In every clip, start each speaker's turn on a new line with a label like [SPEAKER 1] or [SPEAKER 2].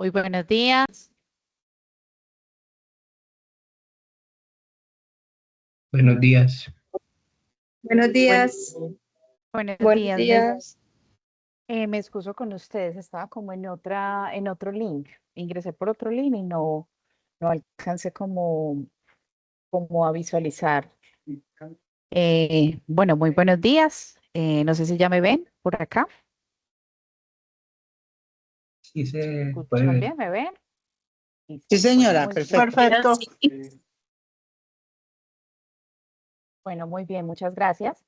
[SPEAKER 1] Muy buenos días.
[SPEAKER 2] Buenos días.
[SPEAKER 3] Buenos
[SPEAKER 1] Buen-
[SPEAKER 3] días.
[SPEAKER 1] buenos
[SPEAKER 3] Buenos
[SPEAKER 1] días.
[SPEAKER 3] días.
[SPEAKER 1] Me excuso con ustedes. Estaba como en otro link. Ingresé por otro link y no alcancé como a visualizar. Bueno, muy buenos días. No sé si ya me ven por acá.
[SPEAKER 2] Sí se puede
[SPEAKER 1] ¿Escuchan
[SPEAKER 2] ver.
[SPEAKER 1] bien? ¿Me ven?
[SPEAKER 3] Sí,
[SPEAKER 1] Listo. Bueno,
[SPEAKER 3] señora, perfecto.
[SPEAKER 4] Perfecto.
[SPEAKER 1] bueno, muy bien, muchas gracias.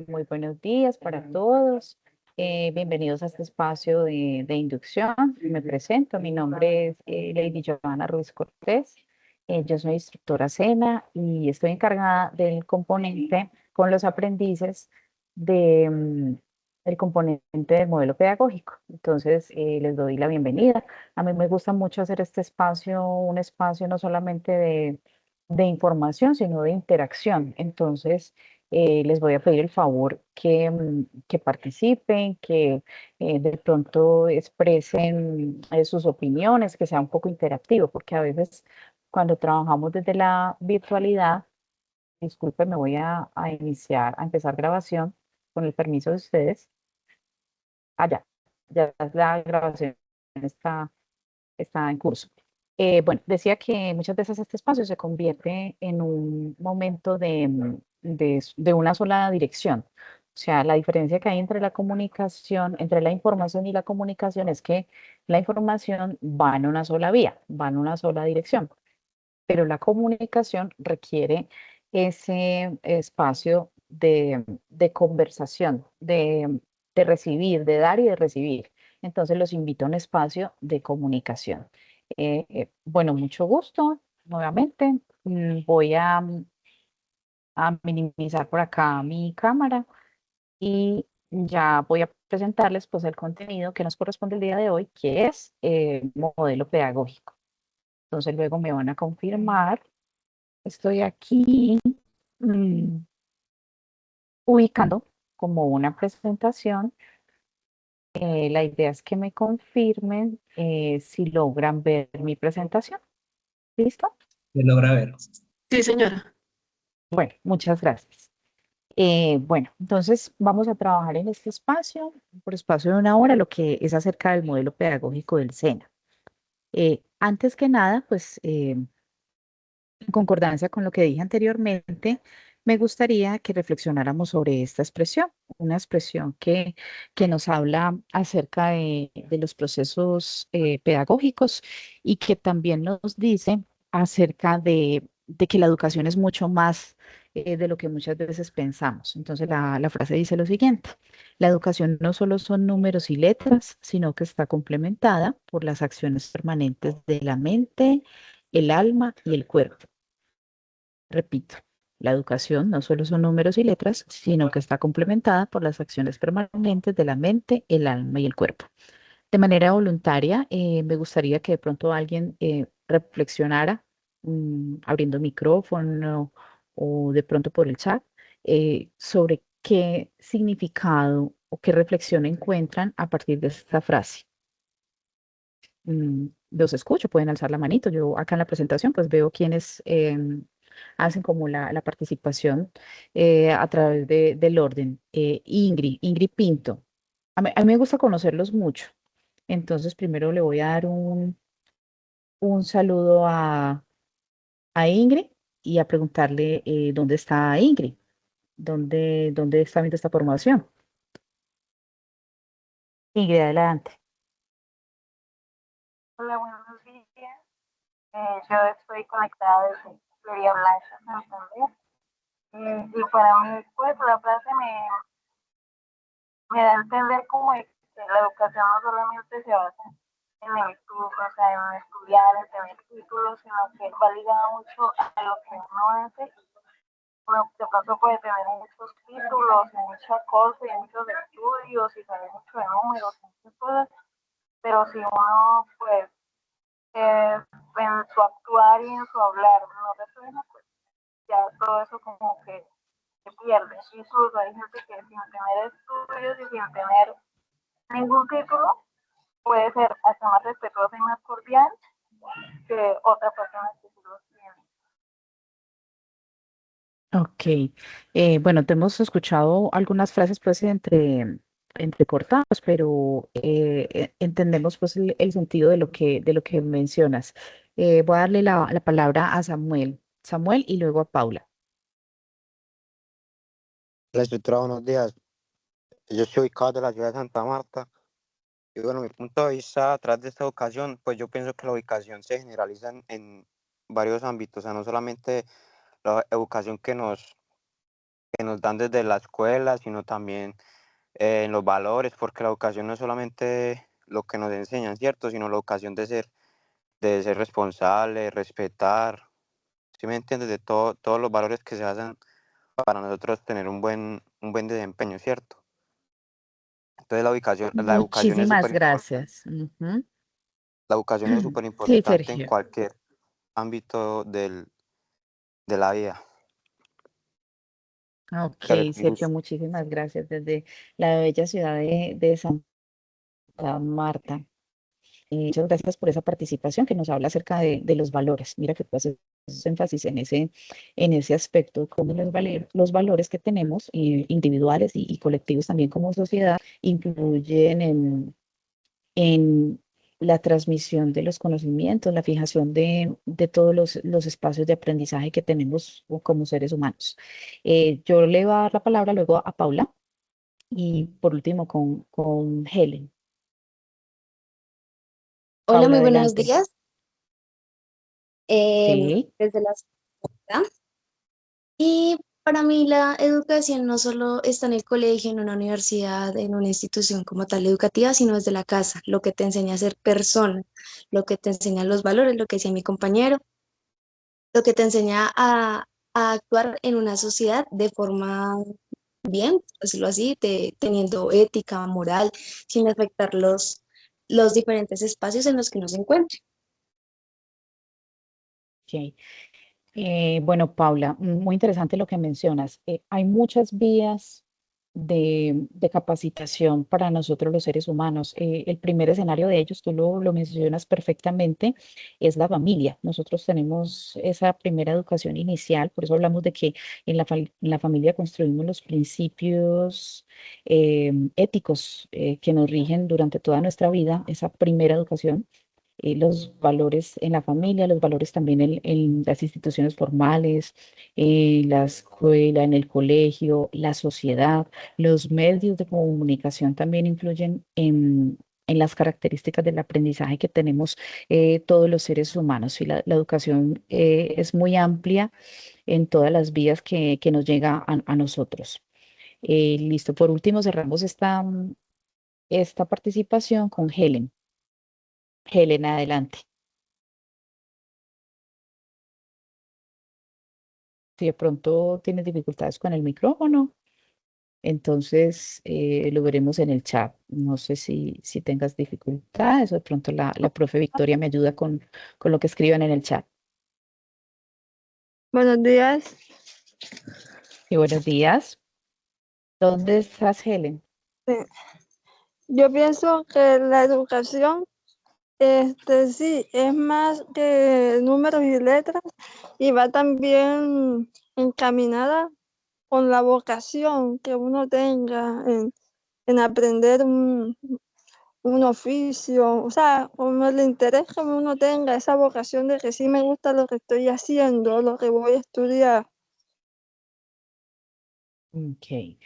[SPEAKER 1] Muy buenos días para todos. Bienvenidos a este espacio de inducción. Me presento, mi nombre es Lady Joana Ruiz Cortés. Yo soy instructora SENA y estoy encargada del componente con los aprendices del componente del modelo pedagógico. Entonces, les doy la bienvenida. A mí me gusta mucho hacer este espacio, un espacio no solamente de información, sino de interacción. Entonces, les voy a pedir el favor que participen, que de pronto expresen sus opiniones, que sea un poco interactivo, porque a veces cuando trabajamos desde la virtualidad, disculpen, me voy a empezar grabación con el permiso de ustedes. Ya la grabación está, está en curso. Bueno, decía que muchas veces este espacio se convierte en un momento de una sola dirección. O sea, la diferencia que hay entre la comunicación, entre la información y la comunicación es que la información va en una sola vía, va en una sola dirección, pero la comunicación requiere ese espacio de conversación, de recibir, de dar y de recibir. Entonces los invito a un espacio de comunicación. Bueno, mucho gusto nuevamente. Voy a minimizar por acá mi cámara y ya voy a presentarles pues el contenido que nos corresponde el día de hoy, que es modelo pedagógico. Entonces luego me van a confirmar. Estoy aquí mm, ubicando como una presentación. La idea es que me confirmen si logran ver mi presentación. ¿Listo?
[SPEAKER 2] Se logra ver.
[SPEAKER 4] Sí, señora.
[SPEAKER 1] Bueno, muchas gracias. Bueno, entonces vamos a trabajar en este espacio, por espacio de una hora, lo que es acerca del modelo pedagógico del SENA. Antes que nada, pues en concordancia con lo que dije anteriormente, me gustaría que reflexionáramos sobre esta expresión, una expresión que nos habla acerca de los procesos pedagógicos y que también nos dice acerca de que la educación es mucho más de lo que muchas veces pensamos. Entonces, la frase dice lo siguiente: la educación no solo son números y letras, sino que está complementada por las acciones permanentes de la mente, el alma y el cuerpo. Repito, la educación no solo son números y letras, sino que está complementada por las acciones permanentes de la mente, el alma y el cuerpo. De manera voluntaria, me gustaría que de pronto alguien reflexionara, abriendo micrófono o de pronto por el chat, sobre qué significado o qué reflexión encuentran a partir de esta frase. Los escucho, pueden alzar la manito. Yo acá en la presentación pues veo quienes hacen como la participación a través del orden. Ingrid Pinto. A mí me gusta conocerlos mucho. Entonces primero le voy a dar un saludo a Ingrid y a preguntarle dónde está Ingrid, dónde está viendo esta formación. Ingrid, adelante.
[SPEAKER 5] Hola, buenos días. Yo estoy conectada desde Florida Blanca, Santander. Y para mí, pues, la frase me da a entender como de que la educación no solamente se basa en el estudio, o sea, en estudiar, en tener títulos, sino que va ligada mucho a lo que uno hace. Uno de pronto puede tener muchos títulos, y muchas cosas, y muchos estudios, y saber mucho de números, y muchas cosas, pero si uno, pues, en su actuar y en su hablar no refleja, pues ya todo eso como que se pierde. Incluso hay gente que sin tener estudios y sin tener ningún título puede ser hasta más respetuosa y más cordial que otras personas que sí los tienen.
[SPEAKER 1] Ok, bueno, te hemos escuchado algunas frases pues entrecortadas, pero entendemos pues el sentido de lo que mencionas. Voy a darle la palabra a Samuel y luego a Paula.
[SPEAKER 4] La estructura, buenos días. Yo estoy ubicado de la ciudad de Santa Marta. Y bueno, mi punto de vista atrás de esta educación, pues yo pienso que la ubicación se generaliza en varios ámbitos, o sea, no solamente la educación que nos dan desde la escuela, sino también en los valores, porque la educación no es solamente lo que nos enseñan, ¿cierto? Sino la educación de ser responsable, respetar, ¿sí me entiendes? De todos los valores que se basan para nosotros tener un buen desempeño, ¿cierto? Entonces la educación es
[SPEAKER 1] Muchísimas
[SPEAKER 4] súper importante.
[SPEAKER 1] gracias. Ujú.
[SPEAKER 4] La educación es súper
[SPEAKER 1] Sí,
[SPEAKER 4] importante en
[SPEAKER 1] Sergio.
[SPEAKER 4] cualquier ámbito de la vida.
[SPEAKER 1] Ok, Sergio,
[SPEAKER 4] Caracteriza-
[SPEAKER 1] muchísimas gracias desde la bella ciudad de Santa Marta. Muchas gracias por esa participación que nos habla acerca de los valores. Mira que tú haces énfasis en ese aspecto, cómo los valores que tenemos, individuales y colectivos también como sociedad, influyen en la transmisión de los conocimientos, la fijación de todos los espacios de aprendizaje que tenemos como seres humanos. Yo le voy a dar la palabra luego a Paula y por último con Helen.
[SPEAKER 3] Hola,
[SPEAKER 1] Paula,
[SPEAKER 3] muy buenos
[SPEAKER 1] adelante.
[SPEAKER 3] días.
[SPEAKER 1] Sí.
[SPEAKER 3] Desde la ciudad. Y para mí la educación no solo está en el colegio, en una universidad, en una institución como tal educativa, sino desde la casa, lo que te enseña a ser persona, lo que te enseña los valores, lo que decía mi compañero, lo que te enseña a actuar en una sociedad de forma bien, por decirlo así, teniendo ética, moral, sin afectar los diferentes espacios en los que uno se encuentra.
[SPEAKER 1] Ok. Bueno, Paula, muy interesante lo que mencionas. Hay muchas vías de capacitación para nosotros los seres humanos. El primer escenario de ellos, tú lo mencionas perfectamente, es la familia. Nosotros tenemos esa primera educación inicial, por eso hablamos de que en la familia construimos los principios éticos que nos rigen durante toda nuestra vida, esa primera educación los valores en la familia, los valores también en las instituciones formales, en la escuela, en el colegio, la sociedad, los medios de comunicación también influyen en las características del aprendizaje que tenemos todos los seres humanos. Y la educación es muy amplia en todas las vías que nos llega a nosotros. Listo, por último cerramos esta participación con Helen. Helen, adelante. Si de pronto tienes dificultades con el micrófono, entonces lo veremos en el chat. No sé si tengas dificultades o de pronto la profe Victoria me ayuda con lo que escriban en el chat.
[SPEAKER 6] Buenos días.
[SPEAKER 1] Y buenos días. ¿Dónde estás, Helen?
[SPEAKER 6] Yo pienso que la educación, sí, es más que números y letras y va también encaminada con la vocación que uno tenga en aprender un oficio, o sea, con el interés que uno tenga, esa vocación de que sí me gusta lo que estoy haciendo, lo que voy a estudiar.
[SPEAKER 1] Ok,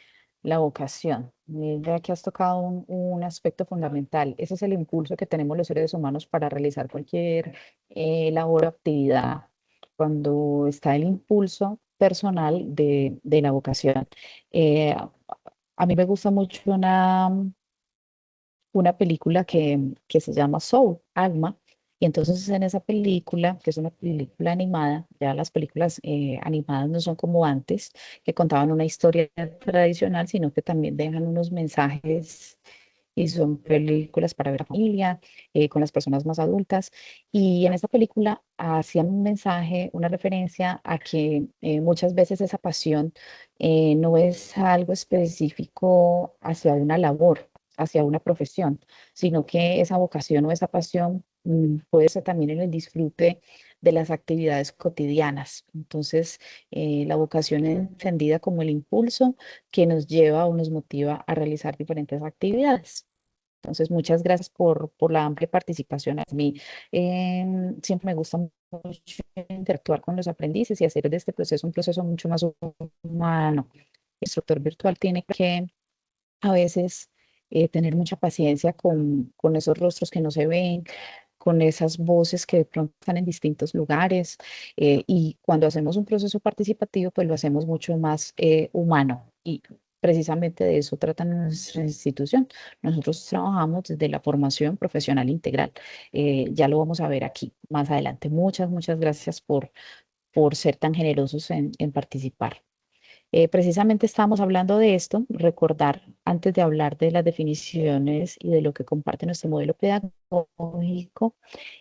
[SPEAKER 1] la vocación. Ya que has tocado un aspecto fundamental. Ese es el impulso que tenemos los seres humanos para realizar cualquier labor o actividad. Cuando está el impulso personal de la vocación. Eh, a mí me gusta mucho una película que se llama Soul, Alma. Y entonces en esa película, que es una película animada, ya las películas animadas no son como antes, que contaban una historia tradicional, sino que también dejan unos mensajes y son películas para ver a familia, con las personas más adultas. Y en esta película hacían un mensaje, una referencia a que muchas veces esa pasión no es algo específico hacia una labor, hacia una profesión, sino que esa vocación o esa pasión puede ser también en el disfrute de las actividades cotidianas. Entonces, la vocación es entendida como el impulso que nos lleva o nos motiva a realizar diferentes actividades. Entonces, muchas gracias por la amplia participación. A mí siempre me gusta mucho interactuar con los aprendices y hacer de este proceso un proceso mucho más humano. El instructor virtual tiene que a veces tener mucha paciencia con esos rostros que no se ven, con esas voces que de pronto están en distintos lugares. Y cuando hacemos un proceso participativo, pues lo hacemos mucho más humano. Y precisamente de eso trata nuestra institución. Nosotros trabajamos desde la formación profesional integral. Ya lo vamos a ver aquí más adelante. Muchas gracias por ser tan generosos en participar. Precisamente estábamos hablando de esto, recordar antes de hablar de las definiciones y de lo que comparte nuestro modelo pedagógico,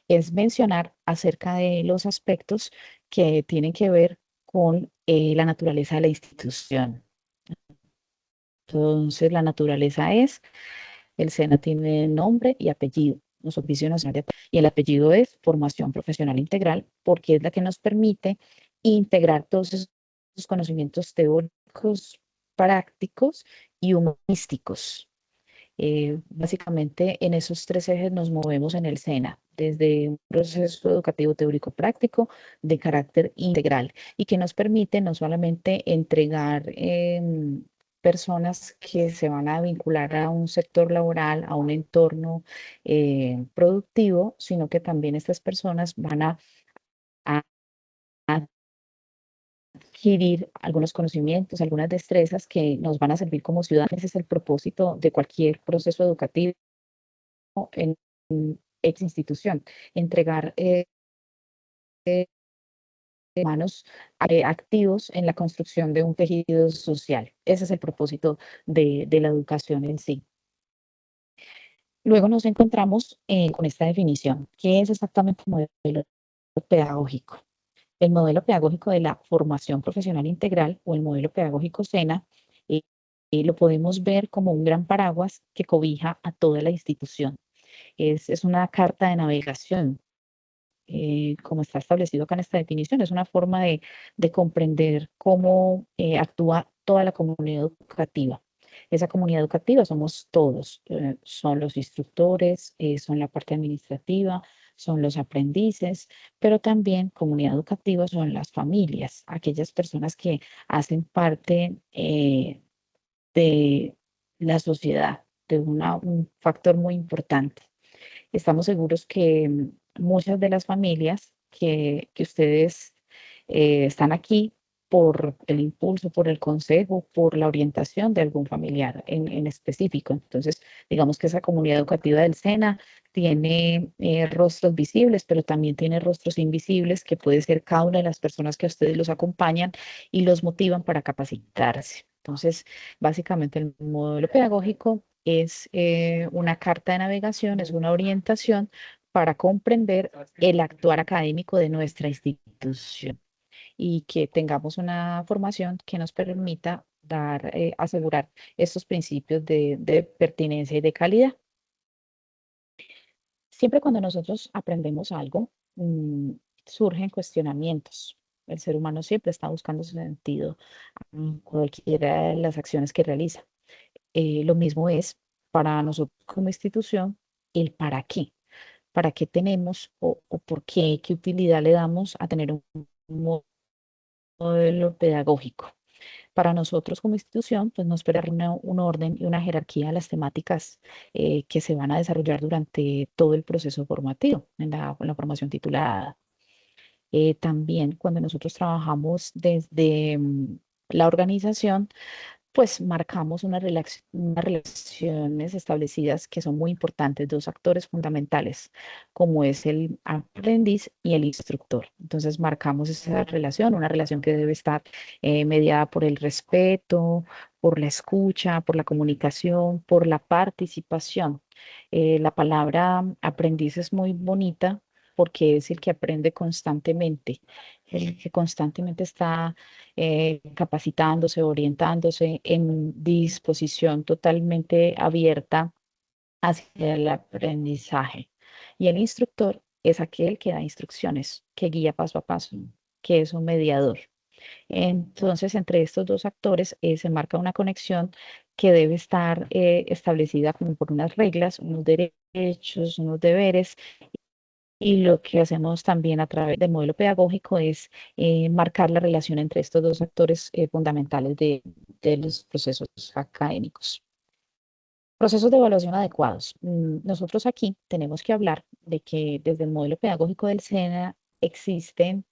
[SPEAKER 1] es mencionar acerca de los aspectos que tienen que ver con la naturaleza de la institución. Entonces, la naturaleza es, el SENA tiene nombre y apellido, los oficios nacionales, y el apellido es Formación Profesional Integral, porque es la que nos permite integrar todos esos conocimientos teóricos, prácticos y humanísticos. Básicamente en esos tres ejes nos movemos en el SENA, desde un proceso educativo teórico práctico de carácter integral y que nos permite no solamente entregar personas que se van a vincular a un sector laboral, a un entorno productivo, sino que también estas personas van a adquirir algunos conocimientos, algunas destrezas que nos van a servir como ciudadanos. Ese es el propósito de cualquier proceso educativo en ex institución, entregar humanos activos en la construcción de un tejido social. Ese es el propósito de la educación en sí. Luego nos encontramos con esta definición. ¿Qué es exactamente el modelo pedagógico? El modelo pedagógico de la formación profesional integral o el modelo pedagógico SENA lo podemos ver como un gran paraguas que cobija a toda la institución. Es una carta de navegación, como está establecido acá en esta definición, es una forma de comprender cómo actúa toda la comunidad educativa. Esa comunidad educativa somos todos, son los instructores, son la parte administrativa, son los aprendices, pero también comunidad educativa son las familias, aquellas personas que hacen parte de la sociedad, de un factor muy importante. Estamos seguros que muchas de las familias que ustedes están aquí por el impulso, por el consejo, por la orientación de algún familiar en específico. Entonces, digamos que esa comunidad educativa del SENA tiene rostros visibles, pero también tiene rostros invisibles, que puede ser cada una de las personas que a ustedes los acompañan y los motivan para capacitarse. Entonces, básicamente el modelo pedagógico es una carta de navegación, es una orientación para comprender el actuar académico de nuestra institución y que tengamos una formación que nos permita asegurar estos principios de pertinencia y de calidad. Siempre cuando nosotros aprendemos algo, surgen cuestionamientos. El ser humano siempre está buscando sentido en cualquiera de las acciones que realiza. Lo mismo es para nosotros como institución el para qué. ¿Para qué tenemos o por qué, qué utilidad le damos a tener un modelo pedagógico? Para nosotros como institución, pues nos espera un orden y una jerarquía a las temáticas que se van a desarrollar durante todo el proceso formativo en la formación titulada. También cuando nosotros trabajamos desde la organización, pues marcamos unas relaciones establecidas que son muy importantes, dos actores fundamentales, como es el aprendiz y el instructor. Entonces marcamos esa relación, una relación que debe estar mediada por el respeto, por la escucha, por la comunicación, por la participación. La palabra aprendiz es muy bonita porque es el que aprende constantemente, el que constantemente está capacitándose, orientándose en disposición totalmente abierta hacia el aprendizaje. Y el instructor es aquel que da instrucciones, que guía paso a paso, que es un mediador. Entonces, entre estos dos actores se marca una conexión que debe estar establecida como por unas reglas, unos derechos, unos deberes. Y lo que hacemos también a través del modelo pedagógico es marcar la relación entre estos dos actores fundamentales de los procesos académicos. Procesos de evaluación adecuados. Nosotros aquí tenemos que hablar de que desde el modelo pedagógico del SENA existen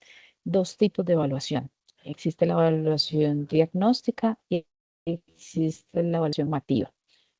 [SPEAKER 1] dos tipos de evaluación. Existe la evaluación diagnóstica y existe la evaluación formativa.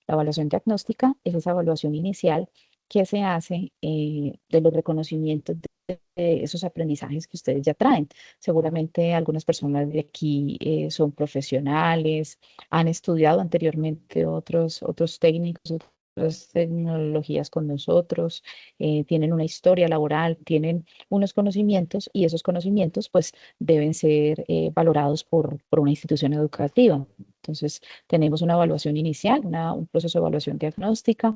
[SPEAKER 1] La evaluación diagnóstica es esa evaluación inicial que se hace de los reconocimientos de esos aprendizajes que ustedes ya traen. Seguramente algunas personas de aquí son profesionales, han estudiado anteriormente otros técnicos, otras tecnologías con nosotros, tienen una historia laboral, tienen unos conocimientos y esos conocimientos pues deben ser valorados por una institución educativa. Entonces, tenemos una evaluación inicial, un proceso de evaluación diagnóstica,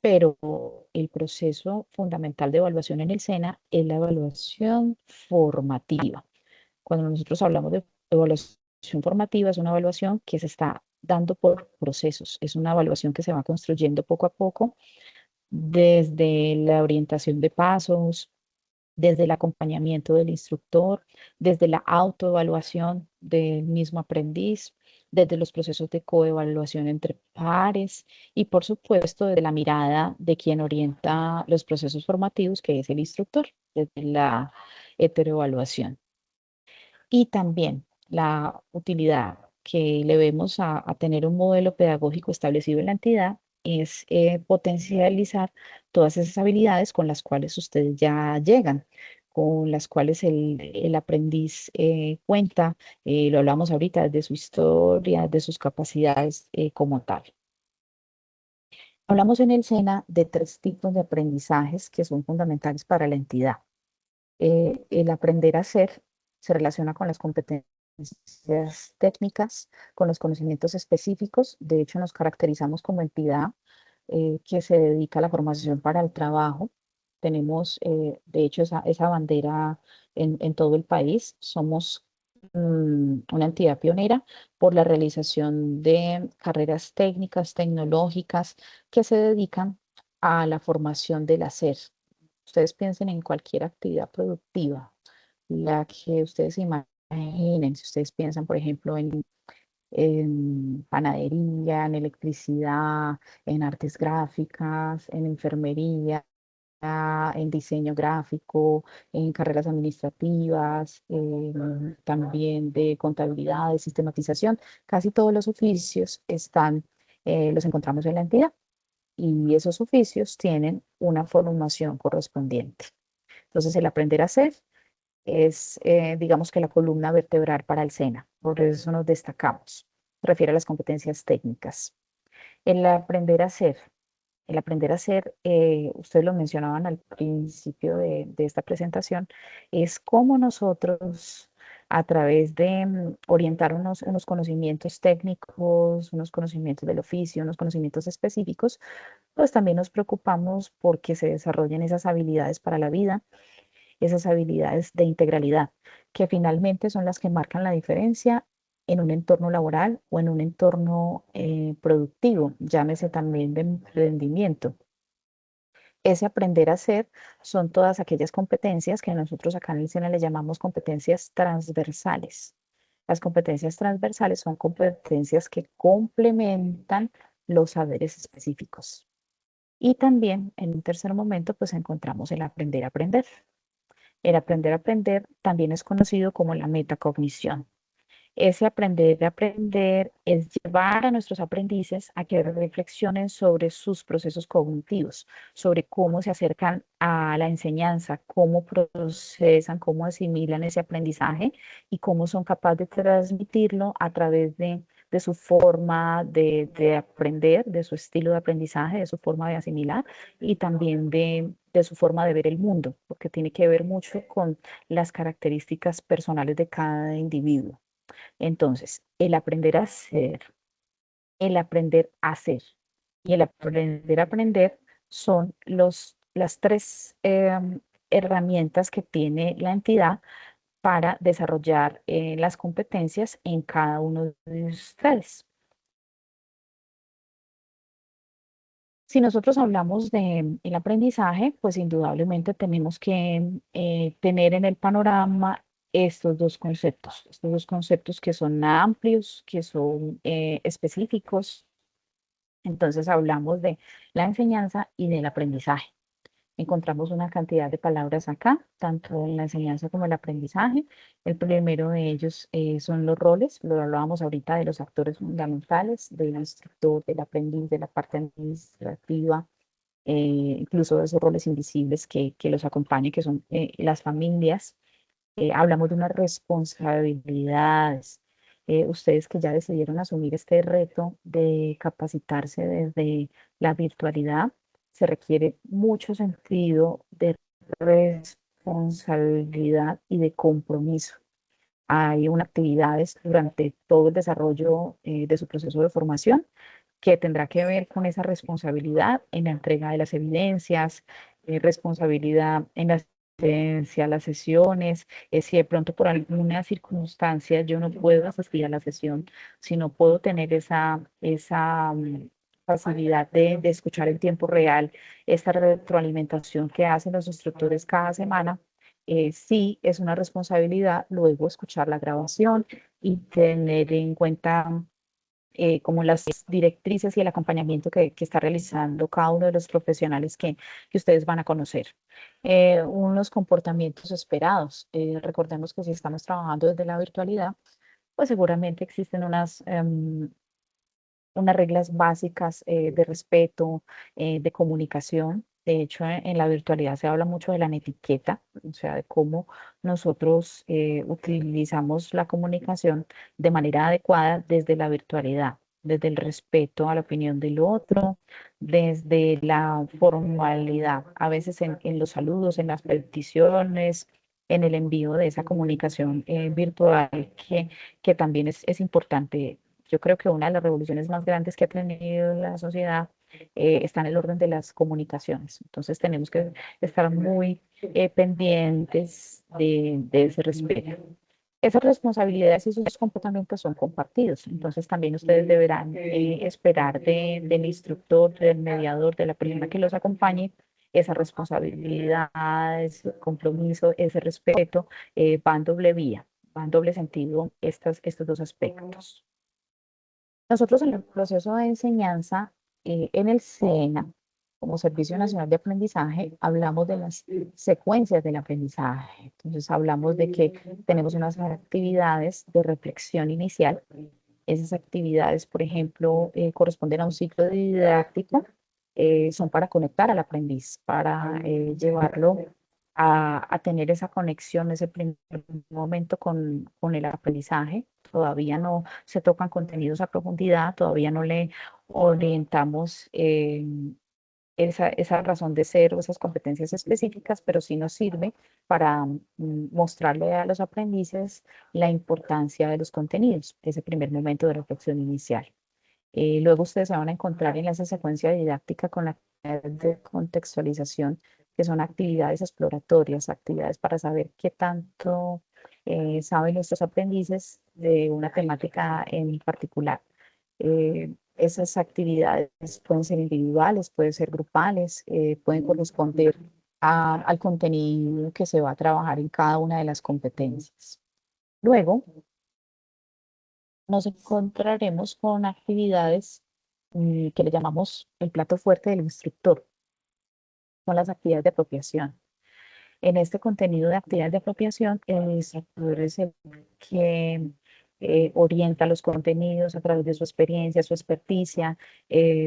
[SPEAKER 1] pero el proceso fundamental de evaluación en el SENA es la evaluación formativa. Cuando nosotros hablamos de evaluación formativa, es una evaluación que se está dando por procesos, es una evaluación que se va construyendo poco a poco desde la orientación de pasos, desde el acompañamiento del instructor, desde la autoevaluación del mismo aprendiz, desde los procesos de coevaluación entre pares y, por supuesto, desde la mirada de quien orienta los procesos formativos, que es el instructor, desde la heteroevaluación. Y también la utilidad que le vemos a tener un modelo pedagógico establecido en la entidad es potencializar todas esas habilidades con las cuales ustedes ya llegan, con las cuales el aprendiz cuenta, lo hablamos ahorita, de su historia, de sus capacidades como tal. Hablamos en el SENA de 3 tipos de aprendizajes que son fundamentales para la entidad. El aprender a hacer se relaciona con las competencias técnicas, con los conocimientos específicos. De hecho, nos caracterizamos como entidad que se dedica a la formación para el trabajo. Tenemos, de hecho, esa bandera en todo el país. Somos una entidad pionera por la realización de carreras técnicas, tecnológicas, que se dedican a la formación del hacer. Ustedes piensen en cualquier actividad productiva, la que ustedes imaginen. Si ustedes piensan, por ejemplo, en panadería, en electricidad, en artes gráficas, en enfermería, en diseño gráfico, en carreras administrativas, también de contabilidad, de sistematización, casi todos los oficios los encontramos en la entidad y esos oficios tienen una formación correspondiente. Entonces, el aprender a hacer es, digamos que la columna vertebral para el SENA, por eso nos destacamos. Se refiere a las competencias técnicas. El aprender a hacer. El aprender a hacer, ustedes lo mencionaban al principio de esta presentación, es cómo nosotros a través de orientar unos conocimientos técnicos, unos conocimientos del oficio, unos conocimientos específicos, pues también nos preocupamos porque se desarrollen esas habilidades para la vida, esas habilidades de integralidad, que finalmente son las que marcan la diferencia en un entorno laboral o en un entorno productivo, llámese también de emprendimiento. Ese aprender a hacer son todas aquellas competencias que nosotros acá en el SENA le llamamos competencias transversales. Las competencias transversales son competencias que complementan los saberes específicos. Y también en un tercer momento pues encontramos el aprender a aprender. El aprender a aprender también es conocido como la metacognición. Ese aprender a aprender es llevar a nuestros aprendices a que reflexionen sobre sus procesos cognitivos, sobre cómo se acercan a la enseñanza, cómo procesan, cómo asimilan ese aprendizaje y cómo son capaces de transmitirlo a través de su forma de aprender, de su estilo de aprendizaje, de su forma de asimilar y también de su forma de ver el mundo, porque tiene que ver mucho con las características personales de cada individuo. Entonces, el aprender a hacer, el aprender a hacer y el aprender a aprender son las tres herramientas que tiene la entidad para desarrollar las competencias en cada uno de ustedes. Si nosotros hablamos de el aprendizaje, pues indudablemente tenemos que tener en el panorama estos dos conceptos que son amplios, que son específicos. Entonces hablamos de la enseñanza y del aprendizaje. Encontramos una cantidad de palabras acá, tanto en la enseñanza como el aprendizaje. El primero de ellos son los roles, lo hablábamos ahorita de los actores fundamentales, del instructor, del aprendiz, de la parte administrativa, incluso de esos roles invisibles que los acompañan, que son las familias. Hablamos de unas responsabilidades. Ustedes que ya decidieron asumir este reto de capacitarse desde la virtualidad, se requiere mucho sentido de responsabilidad y de compromiso. Hay unas actividades durante todo el desarrollo de su proceso de formación que tendrá que ver con esa responsabilidad en la entrega de las evidencias, responsabilidad en la asistencia a las sesiones, si de pronto por alguna circunstancia yo no puedo asistir a la sesión, si no puedo tener esa facilidad de escuchar en tiempo real esta retroalimentación que hacen los instructores cada semana, sí es una responsabilidad luego escuchar la grabación y tener en cuenta como las directrices y el acompañamiento que está realizando cada uno de los profesionales que ustedes van a conocer. Unos comportamientos esperados. Recordemos que si estamos trabajando desde la virtualidad, pues seguramente existen unas reglas básicas de respeto, de comunicación. De hecho, en la virtualidad se habla mucho de la etiqueta, o sea, de cómo nosotros utilizamos la comunicación de manera adecuada desde la virtualidad, desde el respeto a la opinión del otro, desde la formalidad, a veces en los saludos, en las peticiones, en el envío de esa comunicación virtual que también es importante. Yo creo que una de las revoluciones más grandes que ha tenido la sociedad está en el orden de las comunicaciones. Entonces tenemos que estar muy pendientes de ese respeto. Esas responsabilidades y esos comportamientos son compartidos. Entonces también ustedes deberán esperar del instructor, del mediador, de la persona que los acompañe, esa responsabilidad, ese compromiso, ese respeto, va en doble vía, va en doble sentido estos dos aspectos. Nosotros en el proceso de enseñanza en el SENA, como Servicio Nacional de Aprendizaje, hablamos de las secuencias del aprendizaje. Entonces hablamos de que tenemos unas actividades de reflexión inicial. Esas actividades, por ejemplo, corresponden a un ciclo didáctico, son para conectar al aprendiz, para llevarlo a tener esa conexión, ese primer momento con el aprendizaje. Todavía no se tocan contenidos a profundidad, todavía no le orientamos esa razón de ser o esas competencias específicas, pero sí nos sirve para mostrarle a los aprendices la importancia de los contenidos, ese primer momento de reflexión inicial. Luego ustedes se van a encontrar en esa secuencia didáctica con la de contextualización, que son actividades exploratorias, actividades para saber qué tanto saben nuestros aprendices de una temática en particular. Esas actividades pueden ser individuales, pueden ser grupales, pueden corresponder al contenido que se va a trabajar en cada una de las competencias. Luego, nos encontraremos con actividades que le llamamos el plato fuerte del instructor, son las actividades de apropiación. En este contenido de actividades de apropiación, el instructor es el que orienta los contenidos a través de su experiencia, su experticia,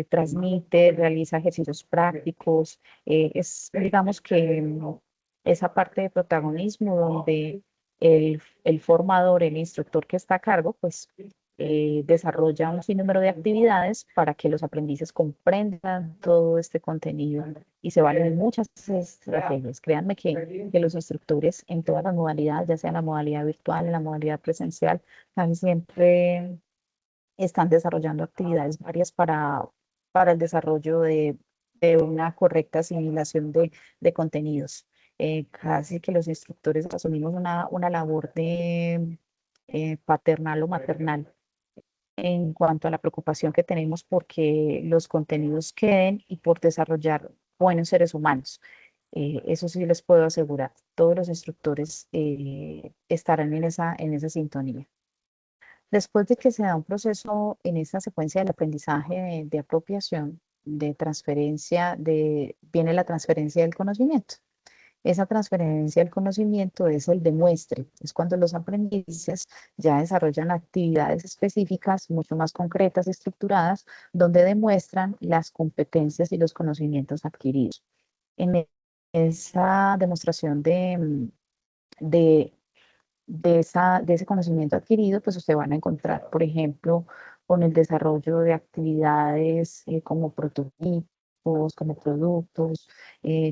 [SPEAKER 1] transmite, realiza ejercicios prácticos. Digamos que esa parte de protagonismo donde el formador, el instructor que está a cargo, pues desarrolla un sinnúmero de actividades para que los aprendices comprendan todo este contenido y se valen muchas estrategias. Créanme que los instructores en todas las modalidades, ya sea en la modalidad virtual, en la modalidad presencial, casi siempre están desarrollando actividades varias para el desarrollo de una correcta asimilación de contenidos. Casi que los instructores asumimos una labor de paternal o maternal en cuanto a la preocupación que tenemos porque los contenidos queden y por desarrollar buenos seres humanos. Eso sí les puedo asegurar. Todos los instructores estarán en esa sintonía. Después de que se da un proceso en esta secuencia del aprendizaje de apropiación, de transferencia, viene la transferencia del conocimiento. Esa transferencia del conocimiento es el demuestre, es cuando los aprendices ya desarrollan actividades específicas mucho más concretas y estructuradas, donde demuestran las competencias y los conocimientos adquiridos. En esa demostración de, de ese conocimiento adquirido, pues usted van a encontrar, por ejemplo, con el desarrollo de actividades como prototipos, como productos,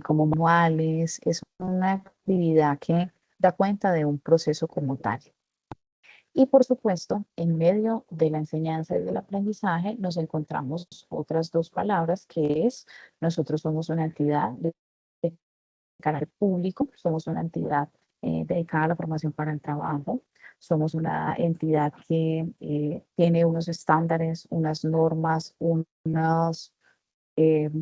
[SPEAKER 1] como manuales. Es una actividad que da cuenta de un proceso como tal. Y por supuesto, en medio de la enseñanza y del aprendizaje nos encontramos otras dos palabras, que es nosotros somos una entidad de carácter público, somos una entidad dedicada a la formación para el trabajo, somos una entidad que tiene unos estándares, unas normas, unos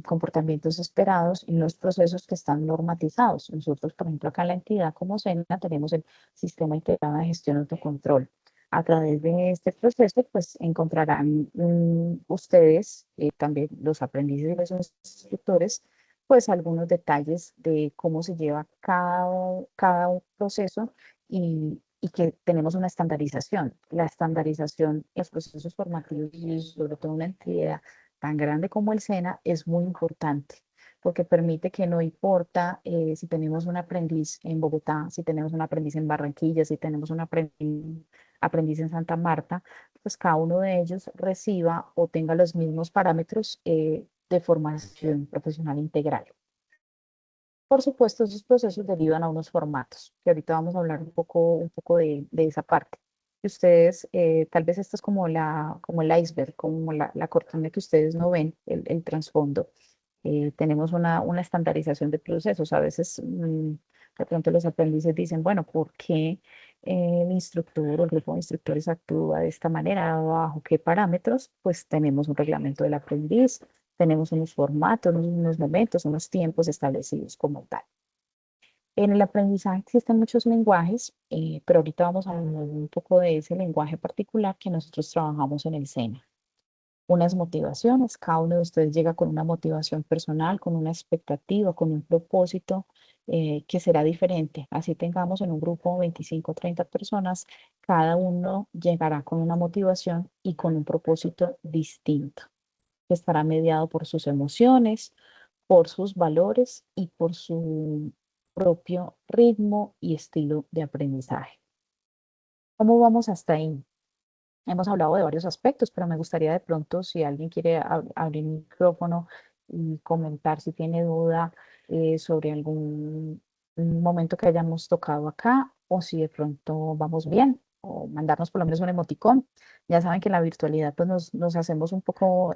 [SPEAKER 1] comportamientos esperados y unos procesos que están normatizados. Nosotros, por ejemplo, acá en la entidad como SENA tenemos el Sistema Integrado de Gestión y Autocontrol. A través de este proceso, pues encontrarán ustedes, también los aprendices y los instructores, pues algunos detalles de cómo se lleva cada proceso y que tenemos una estandarización. La estandarización en los procesos formativos y sobre todo una entidad tan grande como el SENA es muy importante porque permite que no importa si tenemos un aprendiz en Bogotá, si tenemos un aprendiz en Barranquilla, si tenemos un aprendiz en Santa Marta, pues cada uno de ellos reciba o tenga los mismos parámetros de formación profesional integral. Por supuesto, esos procesos derivan a unos formatos, que ahorita vamos a hablar un poco de esa parte. Y ustedes, tal vez esto es como, como el iceberg, como la cortina que ustedes no ven, el trasfondo. Tenemos una estandarización de procesos. A veces, de pronto los aprendices dicen, bueno, ¿por qué el instructor o el grupo de instructores actúa de esta manera? ¿Bajo qué parámetros? Pues tenemos un reglamento del aprendiz, tenemos unos formatos, unos momentos, unos tiempos establecidos como tal. En el aprendizaje existen muchos lenguajes, pero ahorita vamos a hablar un poco de ese lenguaje particular que nosotros trabajamos en el SENA. Unas motivaciones, cada uno de ustedes llega con una motivación personal, con una expectativa, con un propósito que será diferente. Así tengamos en un grupo 25 o 30 personas, cada uno llegará con una motivación y con un propósito distinto, que estará mediado por sus emociones, por sus valores y por su propio ritmo y estilo de aprendizaje. ¿Cómo vamos hasta ahí? Hemos hablado de varios aspectos, pero me gustaría de pronto, si alguien quiere abrir el micrófono y comentar si tiene duda sobre algún momento que hayamos tocado acá, o si de pronto vamos bien, o mandarnos por lo menos un emoticón. Ya saben que en la virtualidad pues nos hacemos un poco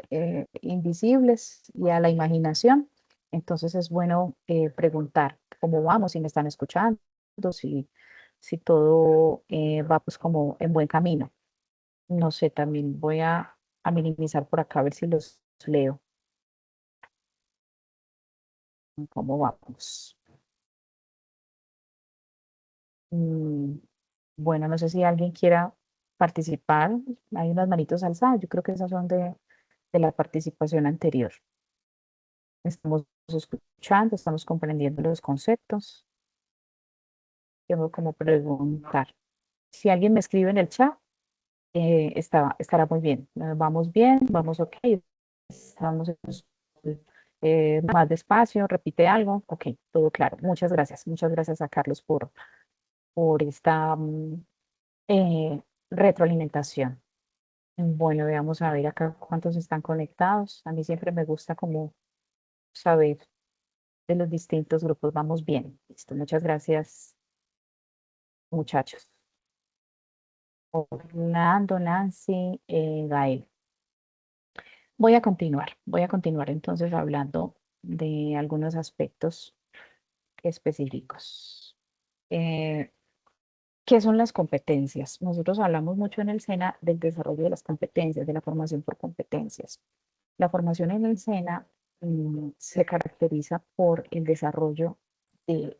[SPEAKER 1] invisibles y a la imaginación. Entonces es bueno preguntar cómo vamos, si me están escuchando, si todo va pues como en buen camino. No sé, también voy a minimizar por acá a ver si los leo. ¿Cómo vamos? Mm, bueno, no sé si alguien quiera participar. Hay unas manitos alzadas. Yo creo que esas son de la participación anterior. Estamos escuchando, estamos comprendiendo los conceptos. Tengo como preguntar. Si alguien me escribe en el chat, estará muy bien. Vamos bien, vamos ok. Estamos más despacio, repite algo. Ok, todo claro. Muchas gracias. Muchas gracias a Carlos por esta retroalimentación. Bueno, veamos a ver acá cuántos están conectados. A mí siempre me gusta como saber de los distintos grupos. Vamos bien. Listo. Muchas gracias, muchachos. Orlando, Nancy, Gael. Voy a continuar entonces hablando de algunos aspectos específicos. ¿Qué son las competencias? Nosotros hablamos mucho en el SENA del desarrollo de las competencias, de la formación por competencias. La formación en el SENA se caracteriza por el desarrollo de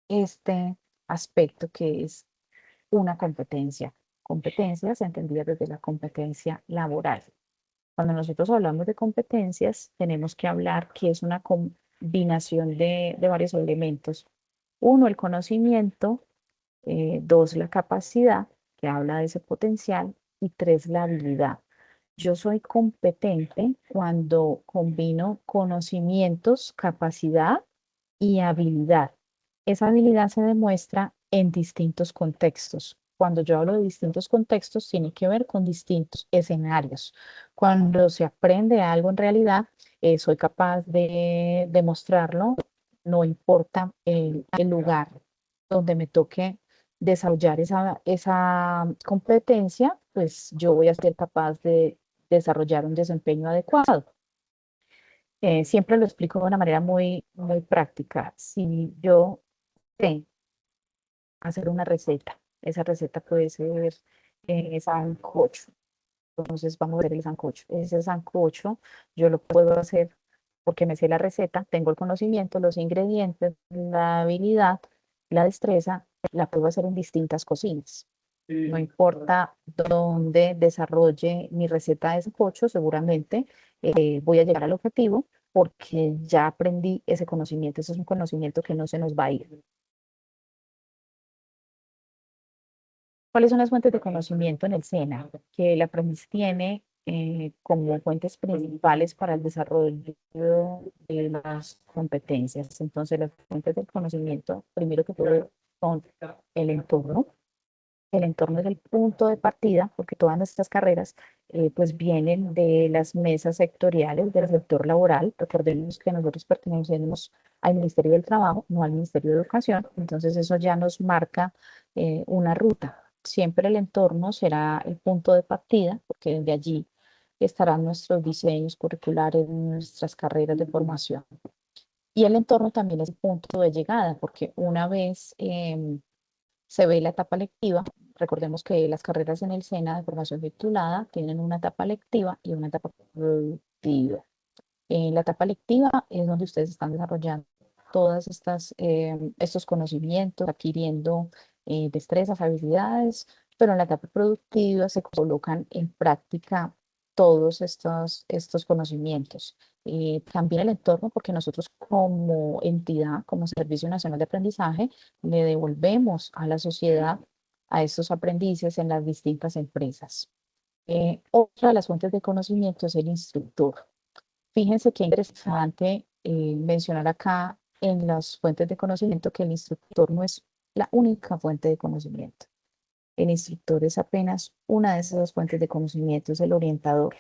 [SPEAKER 1] este aspecto que es una competencia. Competencias entendidas desde la competencia laboral. Cuando nosotros hablamos de competencias, tenemos que hablar que es una combinación de varios elementos. Uno, el conocimiento. Dos, la capacidad, que habla de ese potencial. Y tres, la habilidad. Yo soy competente cuando combino conocimientos, capacidad y habilidad. Esa habilidad se demuestra en distintos contextos. Cuando yo hablo de distintos contextos, tiene que ver con distintos escenarios. Cuando se aprende algo en realidad, soy capaz de demostrarlo, no importa el lugar donde me toque desarrollar esa competencia, pues yo voy a ser capaz de desarrollar un desempeño adecuado. Siempre lo explico de una manera muy práctica. Si yo sé hacer una receta, esa receta puede ser sancocho. Entonces vamos a ver el sancocho. Ese sancocho yo lo puedo hacer porque me sé la receta, tengo el conocimiento, los ingredientes, la habilidad, la destreza, la puedo hacer en distintas cocinas. No importa dónde desarrolle mi receta de sancocho, seguramente voy a llegar al objetivo porque ya aprendí ese conocimiento. Ese es un conocimiento que no se nos va a ir. ¿Cuáles son las fuentes de conocimiento en el SENA? Que el aprendiz tiene como fuentes principales para el desarrollo de las competencias. Entonces, las fuentes del conocimiento, primero que todo, son el entorno. El entorno es el punto de partida, porque todas nuestras carreras pues vienen de las mesas sectoriales del sector laboral. Recordemos que nosotros pertenecemos al Ministerio del Trabajo, no al Ministerio de Educación, entonces eso ya nos marca una ruta. Siempre el entorno será el punto de partida, porque desde allí estarán nuestros diseños curriculares, nuestras carreras de formación. Y el entorno también es el punto de llegada, porque una vez se ve la etapa lectiva. Recordemos que las carreras en el SENA de formación titulada tienen una etapa lectiva y una etapa productiva. En la etapa lectiva es donde ustedes están desarrollando todas estos conocimientos, adquiriendo destrezas, habilidades, pero en la etapa productiva se colocan en práctica todos estos conocimientos. También el entorno, porque nosotros como entidad, como Servicio Nacional de Aprendizaje, le devolvemos a la sociedad a estos aprendices en las distintas empresas. Otra de las fuentes de conocimiento es el instructor. Fíjense qué interesante mencionar acá en las fuentes de conocimiento que el instructor no es la única fuente de conocimiento. El instructor es apenas una de esas fuentes de conocimiento, es el orientador.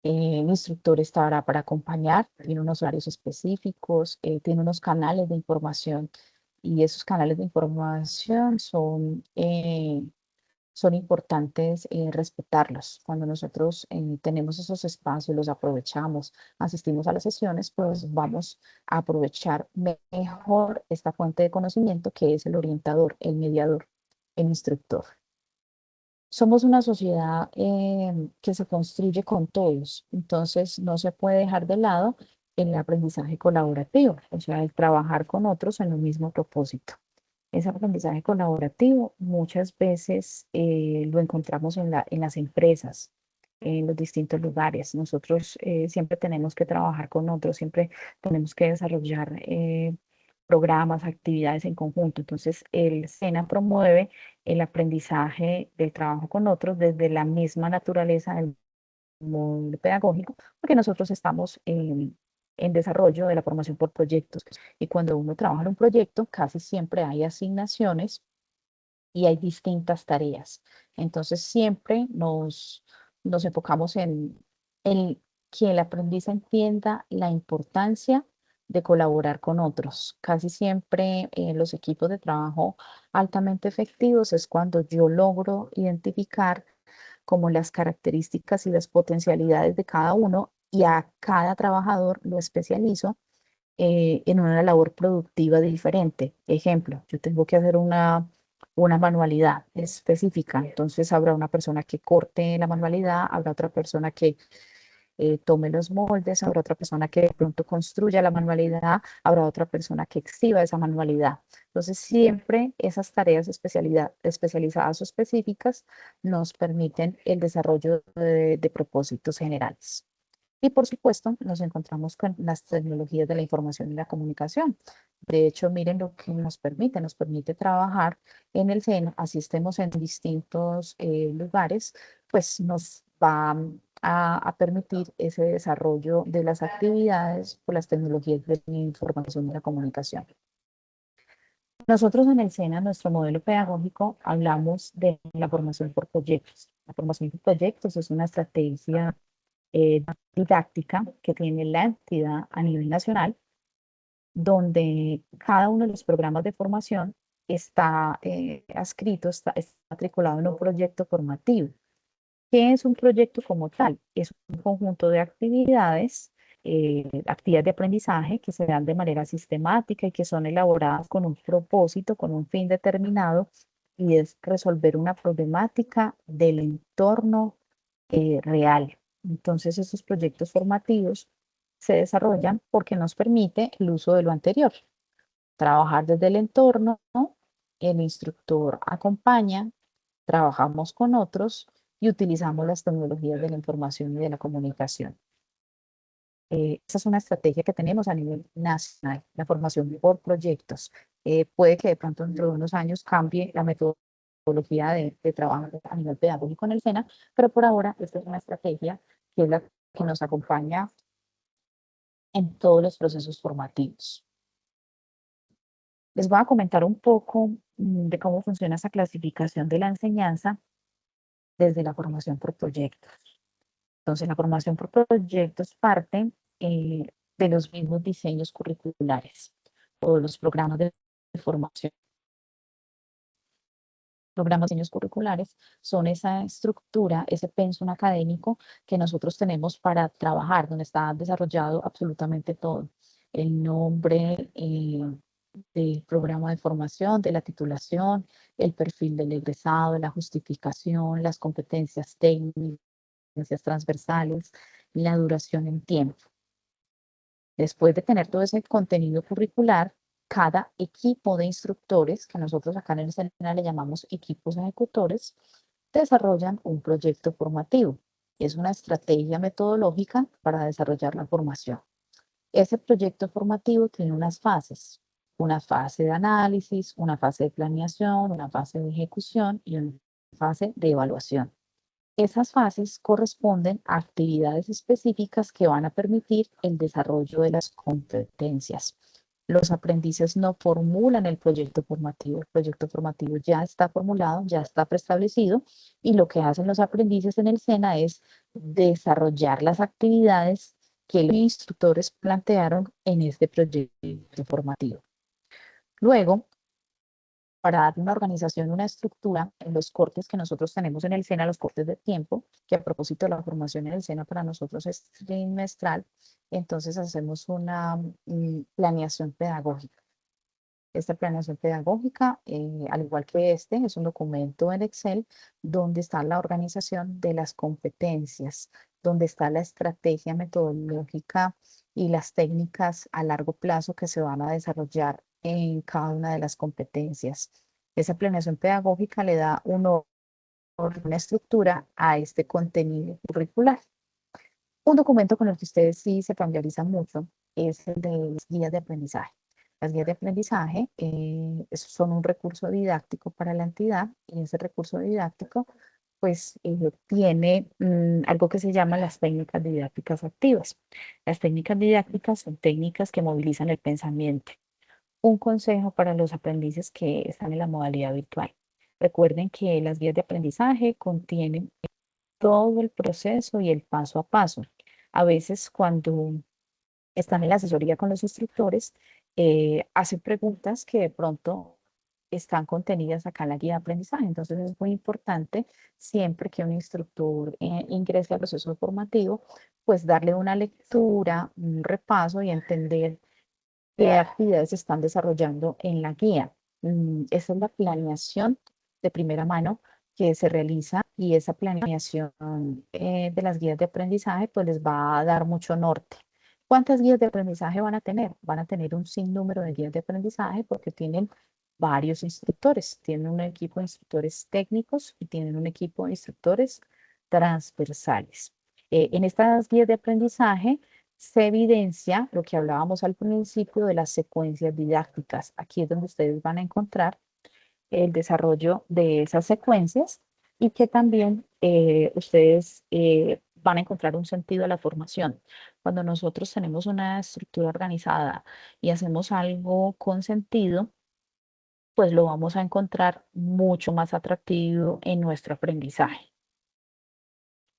[SPEAKER 1] El instructor estará para acompañar, tiene unos horarios específicos, tiene unos canales de información y esos canales de información son importantes respetarlos. Cuando nosotros tenemos esos espacios, los aprovechamos, asistimos a las sesiones, pues vamos a aprovechar mejor esta fuente de conocimiento que es el orientador, el mediador, el instructor. Somos una sociedad que se construye con todos, entonces no se puede dejar de lado el aprendizaje colaborativo, o sea, el trabajar con otros en un mismo propósito. Ese aprendizaje colaborativo muchas veces lo encontramos en las empresas, en los distintos lugares. Nosotros siempre tenemos que trabajar con otros, siempre tenemos que desarrollar programas, actividades en conjunto. Entonces, el SENA promueve el aprendizaje del trabajo con otros desde la misma naturaleza del módulo pedagógico, porque nosotros estamos en desarrollo de la formación por proyectos. Y cuando uno trabaja en un proyecto, casi siempre hay asignaciones y hay distintas tareas. Entonces, siempre nos enfocamos en que el aprendiz entienda la importancia de colaborar con otros. Casi siempre en los equipos de trabajo altamente efectivos es cuando yo logro identificar como las características y las potencialidades de cada uno y a cada trabajador lo especializo en una labor productiva diferente. Ejemplo, yo tengo que hacer una manualidad específica, entonces habrá una persona que corte la manualidad, habrá otra persona que tome los moldes, habrá otra persona que de pronto construya la manualidad, habrá otra persona que exhiba esa manualidad. Entonces, siempre esas tareas especializadas o específicas nos permiten el desarrollo de propósitos generales. Y por supuesto, nos encontramos con las tecnologías de la información y la comunicación. De hecho, miren lo que nos permite trabajar en el SENA, así estemos en distintos lugares, pues nos va a permitir ese desarrollo de las actividades por las tecnologías de la información y la comunicación. Nosotros en el SENA, nuestro modelo pedagógico, hablamos de la formación por proyectos. La formación por proyectos es una estrategia didáctica que tiene la entidad a nivel nacional, donde cada uno de los programas de formación está adscrito, está matriculado en un proyecto formativo. ¿Qué es un proyecto como tal? Es un conjunto de actividades, actividades de aprendizaje que se dan de manera sistemática y que son elaboradas con un propósito, con un fin determinado, y es resolver una problemática del entorno real. Entonces, esos proyectos formativos se desarrollan porque nos permite el uso de lo anterior. Trabajar desde el entorno, ¿no? El instructor acompaña, trabajamos con otros y utilizamos las tecnologías de la información y de la comunicación. Esa es una estrategia que tenemos a nivel nacional, la formación por proyectos. Puede que de pronto dentro de unos años cambie la metodología de trabajo a nivel pedagógico en el SENA, pero por ahora esta es una estrategia que es la que nos acompaña en todos los procesos formativos. Les voy a comentar un poco de cómo funciona esa clasificación de la enseñanza desde la formación por proyectos. Entonces, la formación por proyectos parte de los mismos diseños curriculares o los programas de formación. Programas de diseños curriculares son esa estructura, ese pensum académico que nosotros tenemos para trabajar, donde está desarrollado absolutamente todo. El nombre del programa de formación, de la titulación, el perfil del egresado, la justificación, las competencias técnicas, transversales, la duración en tiempo. Después de tener todo ese contenido curricular, cada equipo de instructores, que nosotros acá en el SENA le llamamos equipos ejecutores, desarrollan un proyecto formativo. Es una estrategia metodológica para desarrollar la formación. Ese proyecto formativo tiene unas fases. Una fase de análisis, una fase de planeación, una fase de ejecución y una fase de evaluación. Esas fases corresponden a actividades específicas que van a permitir el desarrollo de las competencias. Los aprendices no formulan el proyecto formativo ya está formulado, ya está preestablecido, y lo que hacen los aprendices en el SENA es desarrollar las actividades que los instructores plantearon en este proyecto formativo. Luego, para dar una organización, una estructura en los cortes que nosotros tenemos en el SENA, los cortes de tiempo, que a propósito de la formación en el SENA para nosotros es trimestral, entonces hacemos una planeación pedagógica. Esta planeación pedagógica, al igual que es un documento en Excel donde está la organización de las competencias, donde está la estrategia metodológica y las técnicas a largo plazo que se van a desarrollar en cada una de las competencias. Esa planeación pedagógica le da una estructura a este contenido curricular. Un documento con el que ustedes sí se familiarizan mucho es el de las guías de aprendizaje. Las guías de aprendizaje son un recurso didáctico para la entidad, y ese recurso didáctico pues tiene algo que se llama las técnicas didácticas activas. Las técnicas didácticas son técnicas que movilizan el pensamiento. Un consejo para los aprendices que están en la modalidad virtual. Recuerden que las guías de aprendizaje contienen todo el proceso y el paso a paso. A veces cuando están en la asesoría con los instructores, hacen preguntas que de pronto están contenidas acá en la guía de aprendizaje. Entonces es muy importante siempre que un instructor ingrese al proceso formativo, pues darle una lectura, un repaso y entender qué actividades se están desarrollando en la guía. Esa es la planeación de primera mano que se realiza y esa planeación de las guías de aprendizaje pues les va a dar mucho norte. ¿Cuántas guías de aprendizaje van a tener? Van a tener un sinnúmero de guías de aprendizaje porque tienen varios instructores. Tienen un equipo de instructores técnicos y tienen un equipo de instructores transversales. En estas guías de aprendizaje se evidencia lo que hablábamos al principio de las secuencias didácticas. Aquí es donde ustedes van a encontrar el desarrollo de esas secuencias y que también ustedes van a encontrar un sentido a la formación. Cuando nosotros tenemos una estructura organizada y hacemos algo con sentido, pues lo vamos a encontrar mucho más atractivo en nuestro aprendizaje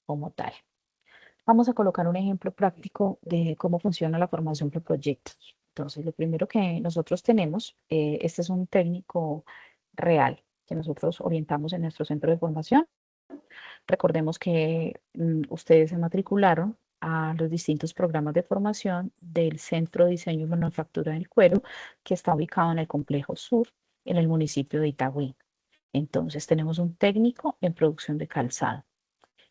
[SPEAKER 1] como tal. Vamos a colocar un ejemplo práctico de cómo funciona la formación por proyectos. Entonces, lo primero que nosotros tenemos, este es un técnico real que nosotros orientamos en nuestro centro de formación. Recordemos que ustedes se matricularon a los distintos programas de formación del Centro de Diseño y Manufactura del Cuero, que está ubicado en el Complejo Sur, en el municipio de Itagüí. Entonces, tenemos un técnico en producción de calzado.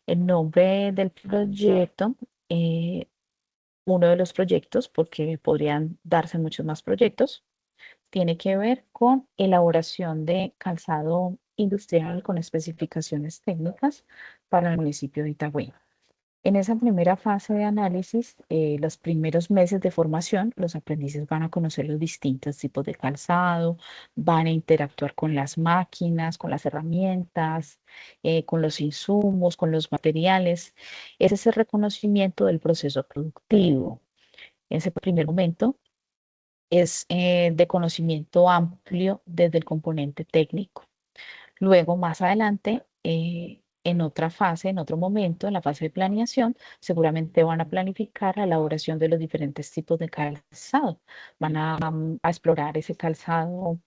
[SPEAKER 1] El nombre del proyecto, uno de los proyectos, porque podrían darse muchos más proyectos, tiene que ver con elaboración de calzado industrial con especificaciones técnicas para el municipio de Itagüí. En esa primera fase de análisis, los primeros meses de formación, los aprendices van a conocer los distintos tipos de calzado, van a interactuar con las máquinas, con las herramientas, con los insumos, con los materiales. Ese es el reconocimiento del proceso productivo. En ese primer momento es de conocimiento amplio desde el componente técnico. Luego, más adelante, en otra fase, en otro momento, en la fase de planeación, seguramente van a planificar la elaboración de los diferentes tipos de calzado. Van a explorar ese calzado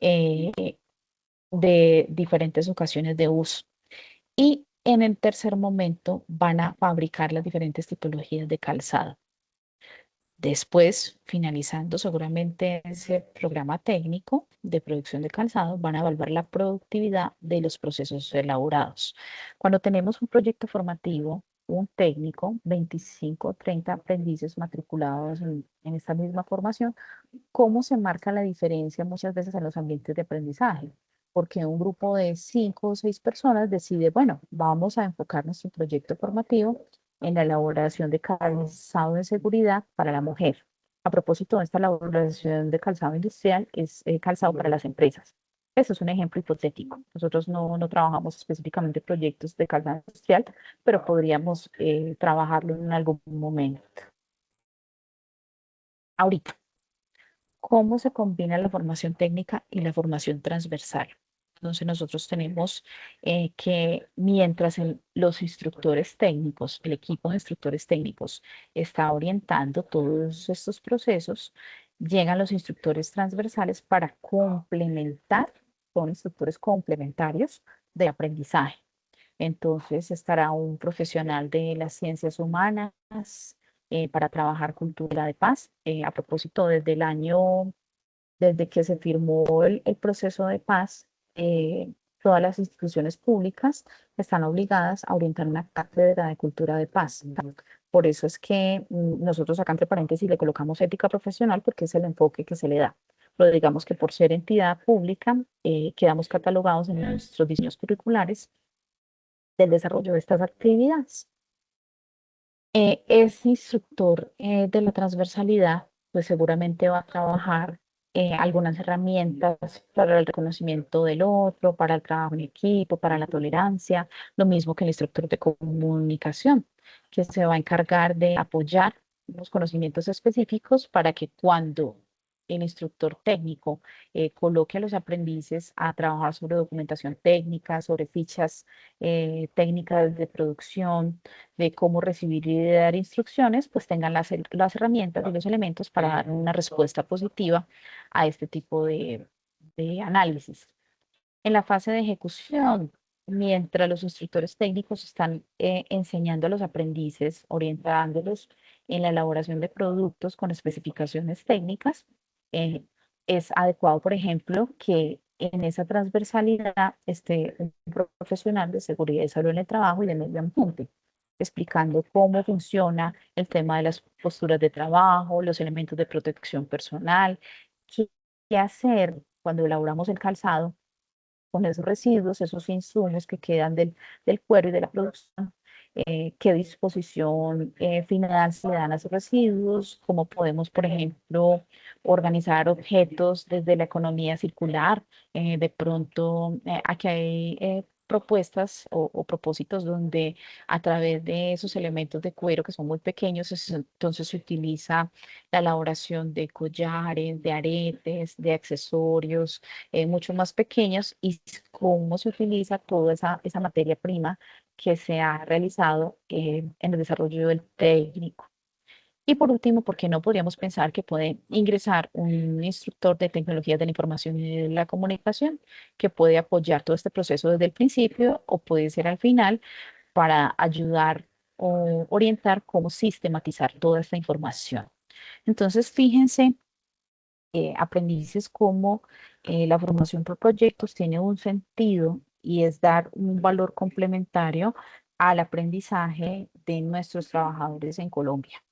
[SPEAKER 1] eh, de diferentes ocasiones de uso. Y en el tercer momento van a fabricar las diferentes tipologías de calzado. Después, finalizando seguramente ese programa técnico de producción de calzado, van a evaluar la productividad de los procesos elaborados. Cuando tenemos un proyecto formativo, un técnico, 25 o 30 aprendices matriculados en esta misma formación, ¿cómo se marca la diferencia muchas veces en los ambientes de aprendizaje? Porque un grupo de 5 o 6 personas decide, bueno, vamos a enfocar nuestro proyecto formativo en la elaboración de calzado de seguridad para la mujer. A propósito de esta elaboración de calzado industrial, es calzado para las empresas. Eso es un ejemplo hipotético. Nosotros no trabajamos específicamente proyectos de calzado industrial, pero podríamos trabajarlo en algún momento. Ahorita, ¿cómo se combina la formación técnica y la formación transversal? Entonces nosotros tenemos que mientras los instructores técnicos, el equipo de instructores técnicos está orientando todos estos procesos, llegan los instructores transversales para complementar, son instructores complementarios de aprendizaje. Entonces estará un profesional de las ciencias humanas para trabajar cultura de paz. A propósito, desde que se firmó el proceso de paz, todas las instituciones públicas están obligadas a orientar una cátedra de cultura de paz. Por eso es que nosotros acá entre paréntesis le colocamos ética profesional porque es el enfoque que se le da. Pero digamos que por ser entidad pública, quedamos catalogados en nuestros diseños curriculares del desarrollo de estas actividades. Ese instructor de la transversalidad, pues seguramente va a trabajar algunas herramientas para el reconocimiento del otro, para el trabajo en equipo, para la tolerancia, lo mismo que el instructor de comunicación, que se va a encargar de apoyar los conocimientos específicos para que cuando el instructor técnico coloque a los aprendices a trabajar sobre documentación técnica, sobre fichas técnicas de producción, de cómo recibir y de dar instrucciones, pues tengan las herramientas y los elementos para dar una respuesta positiva a este tipo de análisis. En la fase de ejecución, mientras los instructores técnicos están enseñando a los aprendices, orientándolos en la elaboración de productos con especificaciones técnicas, eh, es adecuado, por ejemplo, que en esa transversalidad esté un profesional de seguridad y salud en el trabajo y de medio ambiente, explicando cómo funciona el tema de las posturas de trabajo, los elementos de protección personal, qué hacer cuando elaboramos el calzado con esos residuos, esos insumos que quedan del cuero y de la producción, qué disposición final se le dan a esos residuos, cómo podemos, por ejemplo, organizar objetos desde la economía circular. De pronto, aquí hay propuestas o propósitos donde a través de esos elementos de cuero que son muy pequeños, entonces se utiliza la elaboración de collares, de aretes, de accesorios mucho más pequeños y cómo se utiliza toda esa materia prima que se ha realizado en el desarrollo del técnico. Y por último, ¿por qué no podríamos pensar que puede ingresar un instructor de tecnologías de la información y de la comunicación que puede apoyar todo este proceso desde el principio o puede ser al final para ayudar o orientar cómo sistematizar toda esta información? Entonces, fíjense aprendices como la formación por proyectos tiene un sentido y es dar un valor complementario al aprendizaje de nuestros trabajadores en Colombia.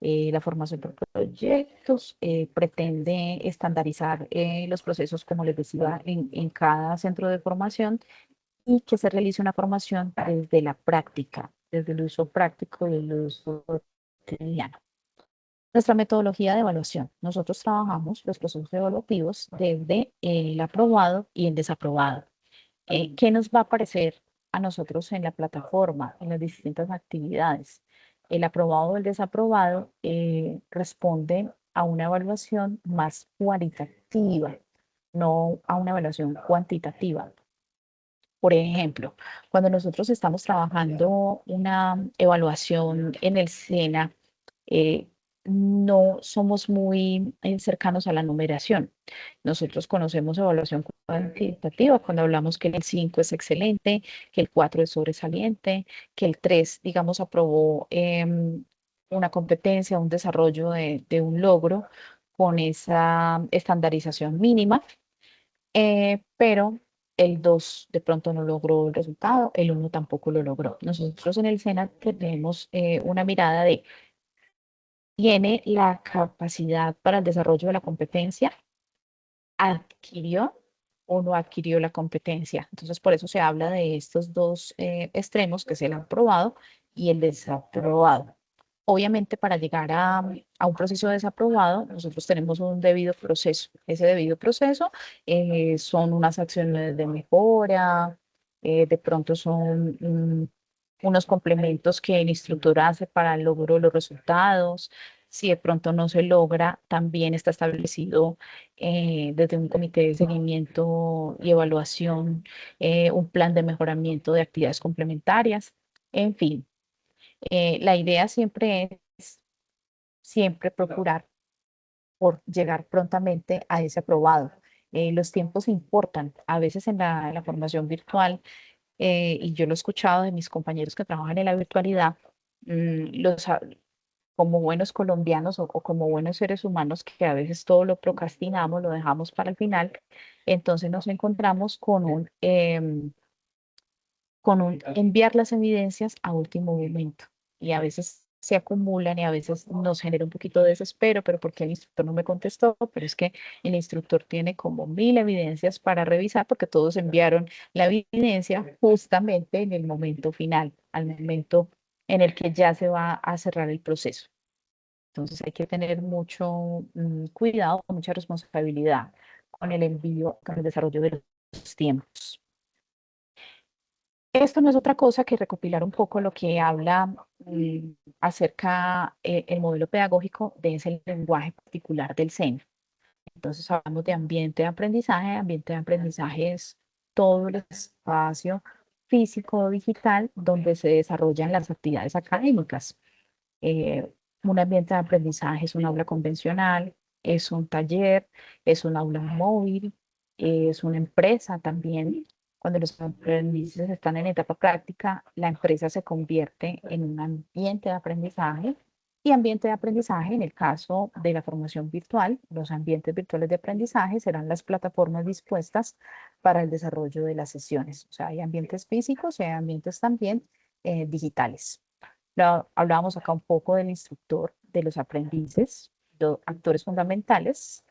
[SPEAKER 1] La formación por proyectos pretende estandarizar los procesos, como les decía, en cada centro de formación y que se realice una formación desde la práctica, desde el uso práctico y el uso cotidiano. Nuestra metodología de evaluación. Nosotros trabajamos los procesos evaluativos desde el aprobado y el desaprobado. ¿Qué nos va a aparecer a nosotros en la plataforma, en las distintas actividades? El aprobado o el desaprobado responde a una evaluación más cualitativa, no a una evaluación cuantitativa. Por ejemplo, cuando nosotros estamos trabajando una evaluación en el SENA, eh, no somos muy cercanos a la numeración. Nosotros conocemos evaluación cuantitativa cuando hablamos que el 5 es excelente, que el 4 es sobresaliente, que el 3, digamos, aprobó una competencia, un desarrollo de un logro con esa estandarización mínima, pero el 2 de pronto no logró el resultado, el 1 tampoco lo logró. Nosotros en el SENA tenemos una mirada de tiene la capacidad para el desarrollo de la competencia, adquirió o no adquirió la competencia. Entonces, por eso se habla de estos dos extremos, que es el aprobado y el desaprobado. Obviamente, para llegar a un proceso de desaprobado, nosotros tenemos un debido proceso. Ese debido proceso son unas acciones de mejora, de pronto son unos complementos que el instructor hace para el logro de los resultados. Si de pronto no se logra, también está establecido desde un comité de seguimiento y evaluación un plan de mejoramiento de actividades complementarias. En fin, la idea siempre es siempre procurar por llegar prontamente a ese aprobado. Los tiempos importan. A veces en la formación virtual, y yo lo he escuchado de mis compañeros que trabajan en la virtualidad, como buenos colombianos o como buenos seres humanos que a veces todo lo procrastinamos, lo dejamos para el final, entonces nos encontramos con un enviar las evidencias a último momento y a veces se acumulan y a veces nos genera un poquito de desespero, pero ¿por qué el instructor no me contestó? Pero es que el instructor tiene como 1000 evidencias para revisar porque todos enviaron la evidencia justamente en el momento final, al momento en el que ya se va a cerrar el proceso. Entonces hay que tener mucho cuidado, mucha responsabilidad con el envío, con el desarrollo de los tiempos. Esto no es otra cosa que recopilar un poco lo que habla acerca el modelo pedagógico de ese lenguaje particular del SENA. Entonces hablamos de ambiente de aprendizaje es todo el espacio físico digital donde se desarrollan las actividades académicas. Un ambiente de aprendizaje es un aula convencional, es un taller, es un aula móvil, es una empresa también. Cuando los aprendices están en etapa práctica, la empresa se convierte en un ambiente de aprendizaje. Y ambiente de aprendizaje, en el caso de la formación virtual, los ambientes virtuales de aprendizaje serán las plataformas dispuestas para el desarrollo de las sesiones. O sea, hay ambientes físicos y hay ambientes también digitales. Hablábamos acá un poco del instructor, de los aprendices, actores fundamentales,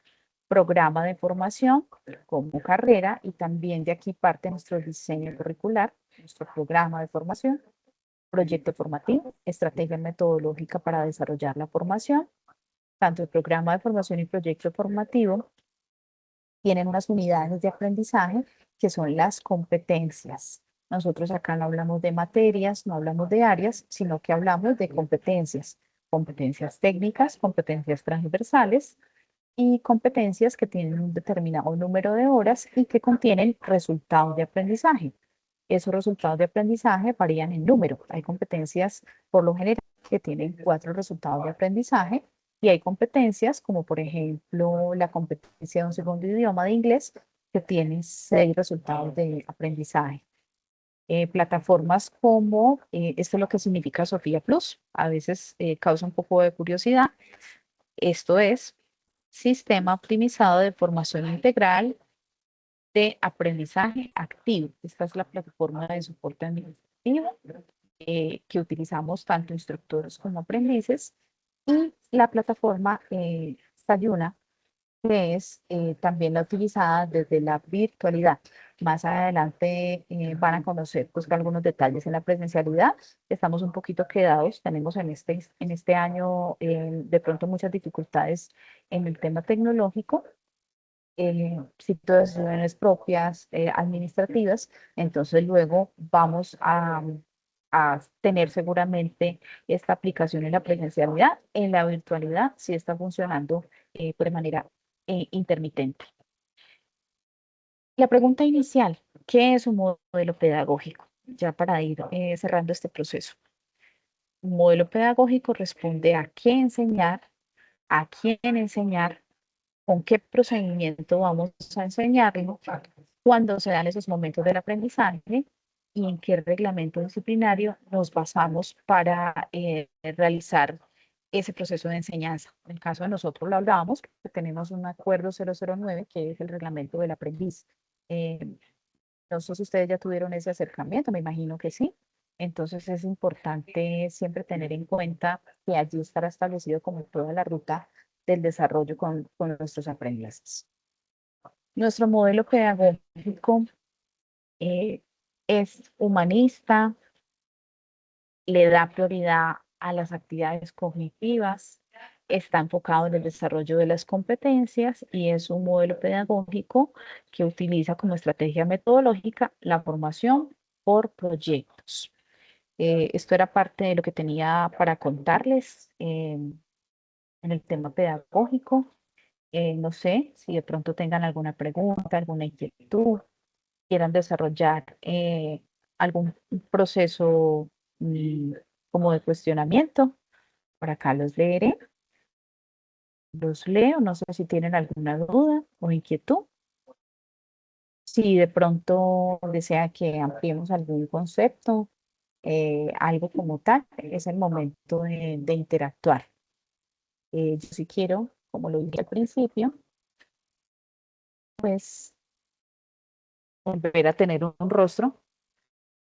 [SPEAKER 1] programa de formación como carrera, y también de aquí parte nuestro diseño curricular, nuestro programa de formación, proyecto formativo, estrategia metodológica para desarrollar la formación. Tanto el programa de formación y proyecto formativo tienen unas unidades de aprendizaje que son las competencias. Nosotros acá no hablamos de materias, no hablamos de áreas, sino que hablamos de competencias. Competencias técnicas, competencias transversales y competencias que tienen un determinado número de horas y que contienen resultados de aprendizaje. Esos resultados de aprendizaje varían en número. Hay competencias, por lo general, que tienen 4 resultados de aprendizaje, y hay competencias, como por ejemplo la competencia de un segundo idioma de inglés, que tiene 6 resultados de aprendizaje. Plataformas como, esto es lo que significa Sofía Plus, a veces causa un poco de curiosidad. Esto es Sistema Optimizado de Formación Integral de Aprendizaje Activo. Esta es la plataforma de soporte administrativo que utilizamos tanto instructores como aprendices, y la plataforma Sayuna, que es también la utilizada desde la virtualidad. Más adelante van a conocer pues, algunos detalles en la presencialidad. Estamos un poquito quedados, tenemos en este año de pronto muchas dificultades en el tema tecnológico, situaciones propias administrativas, entonces luego vamos a tener seguramente esta aplicación en la presencialidad. En la virtualidad sí está funcionando de manera intermitente. La pregunta inicial, ¿qué es un modelo pedagógico? Ya para ir cerrando este proceso. Un modelo pedagógico responde a qué enseñar, a quién enseñar, con qué procedimiento vamos a enseñarlo, cuándo se dan esos momentos del aprendizaje y en qué reglamento disciplinario nos basamos para realizar ese proceso de enseñanza. En el caso de nosotros lo hablábamos, que tenemos un acuerdo 009, que es el reglamento del aprendiz. No sé si ustedes ya tuvieron ese acercamiento, me imagino que sí. Entonces es importante siempre tener en cuenta que allí estará establecido como toda la ruta del desarrollo con nuestros aprendices. Nuestro modelo pedagógico es humanista, le da prioridad a las actividades cognitivas, está enfocado en el desarrollo de las competencias y es un modelo pedagógico que utiliza como estrategia metodológica la formación por proyectos. Esto era parte de lo que tenía para contarles en el tema pedagógico. No sé si de pronto tengan alguna pregunta, alguna inquietud, quieran desarrollar algún proceso como de cuestionamiento. Por acá los leeré, los leo, no sé si tienen alguna duda o inquietud. Si de pronto desea que ampliemos algún concepto, algo como tal, es el momento de interactuar. Yo sí quiero, como lo dije al principio, pues volver a tener un rostro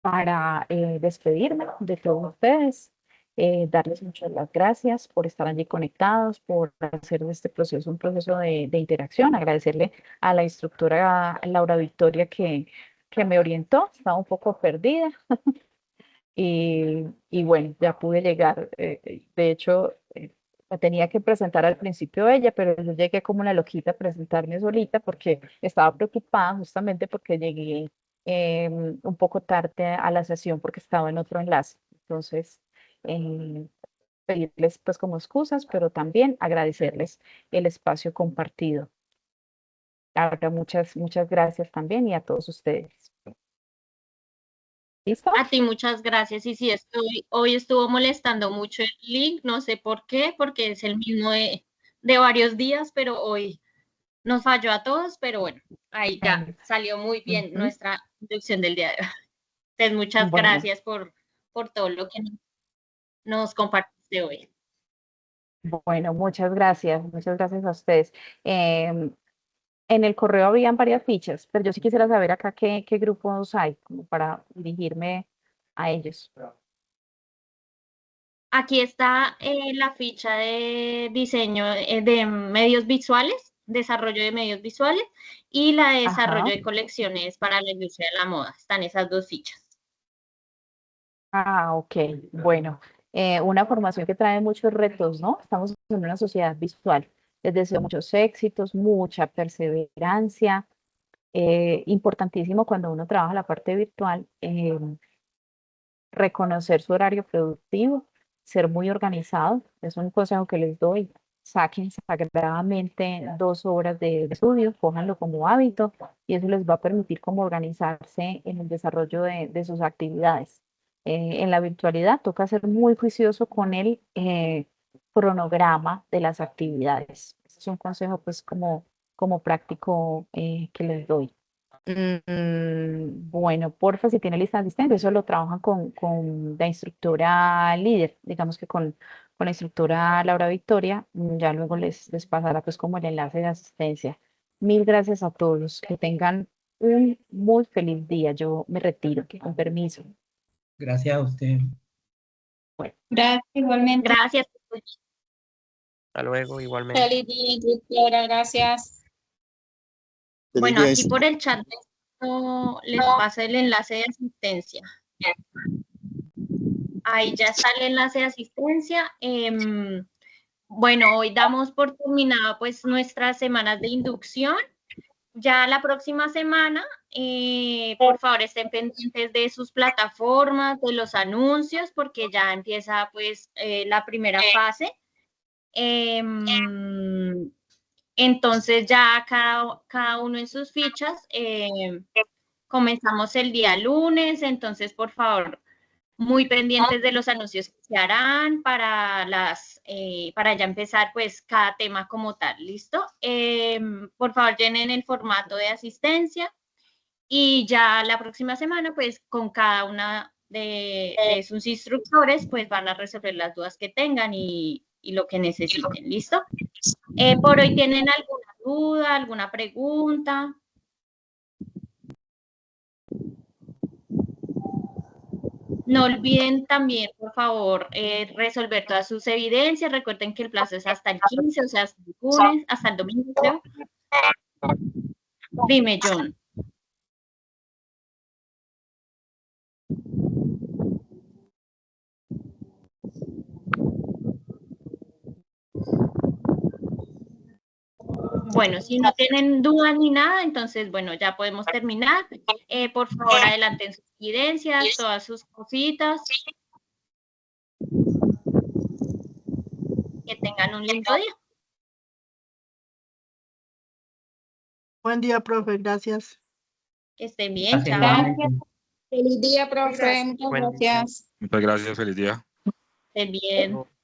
[SPEAKER 1] para despedirme de todos ustedes, darles muchas las gracias por estar allí conectados, por hacer de este proceso un proceso de interacción, agradecerle a la instructora Laura Victoria que me orientó, estaba un poco perdida y bueno, ya pude llegar, de hecho, me tenía que presentar al principio ella, pero yo llegué como una loquita a presentarme solita porque estaba preocupada justamente porque llegué un poco tarde a la sesión porque estaba en otro enlace. Entonces, pedirles pues como excusas, pero también agradecerles el espacio compartido. Ahora, muchas gracias también y a todos ustedes. ¿Listo?
[SPEAKER 7] A ti muchas gracias. Y sí, hoy estuvo molestando mucho el link, no sé por qué, porque es el mismo de varios días, pero hoy nos falló a todos, pero bueno, ahí ya salió muy bien
[SPEAKER 1] Ujú.
[SPEAKER 7] nuestra inducción del día de hoy. Entonces, muchas
[SPEAKER 1] Bueno,
[SPEAKER 7] gracias por todo lo que nos compartiste hoy.
[SPEAKER 1] bueno, muchas gracias a ustedes. En el correo habían varias fichas, pero yo sí quisiera saber acá qué grupos hay, como para dirigirme a ellos.
[SPEAKER 7] Aquí está la ficha de diseño de medios visuales, desarrollo de medios visuales y la de desarrollo
[SPEAKER 1] Ajá.
[SPEAKER 7] de colecciones para la industria de la moda. Están esas dos fichas.
[SPEAKER 1] Ah, ok. Bueno, una formación que trae muchos retos, ¿no? Estamos en una sociedad visual. Les deseo muchos éxitos, mucha perseverancia. Importantísimo cuando uno trabaja la parte virtual, reconocer su horario productivo, ser muy organizado. Es un consejo que les doy. Saquen sagradamente 2 horas de estudio, cójanlo como hábito y eso les va a permitir como organizarse en el desarrollo de sus actividades. En la virtualidad toca ser muy juicioso con el cronograma de las actividades. Ese es un consejo pues como práctico que les doy. Bueno, porfa, si tiene lista de asistentes, eso lo trabajan con la instructora líder, digamos que con la instructora Laura Victoria, ya luego les pasará pues como el enlace de asistencia. Mil gracias a todos, que tengan un muy feliz día. Yo me retiro, con permiso.
[SPEAKER 2] Gracias a usted.
[SPEAKER 1] Bueno.
[SPEAKER 8] Gracias, igualmente.
[SPEAKER 7] Gracias.
[SPEAKER 9] Hasta luego, igualmente.
[SPEAKER 8] Feliz día, doctora, gracias.
[SPEAKER 7] Bueno, aquí por el chat les paso el enlace de asistencia. Ahí ya está el enlace de asistencia. Bueno, hoy damos por terminada pues nuestras semanas de inducción. Ya la próxima semana, por favor, estén pendientes de sus plataformas, de los anuncios, porque ya empieza pues la primera fase. Entonces ya cada uno en sus fichas. Comenzamos el día lunes, entonces por favor, muy pendientes de los anuncios que se harán para ya empezar pues cada tema como tal, ¿listo? Por favor, llenen el formato de asistencia y ya la próxima semana pues con cada una de sus instructores pues van a resolver las dudas que tengan y lo que necesiten, ¿listo? ¿Por hoy tienen alguna duda, alguna pregunta? No olviden también, por favor, resolver todas sus evidencias. Recuerden que el plazo es hasta el 15, o sea, hasta el lunes, hasta el domingo, creo. Dime, John. Bueno, si no tienen dudas ni nada, entonces, bueno, ya podemos terminar. Por favor, adelanten sus evidencias, todas sus cositas. Que tengan un lindo día.
[SPEAKER 6] Buen día, profe. Gracias.
[SPEAKER 7] Que estén bien,
[SPEAKER 2] Gracias,
[SPEAKER 7] chao.
[SPEAKER 2] igualmente.
[SPEAKER 8] Feliz día, profe. Muchas
[SPEAKER 9] Buen día.
[SPEAKER 8] gracias.
[SPEAKER 10] Muchas gracias, feliz día.
[SPEAKER 7] Estén bien.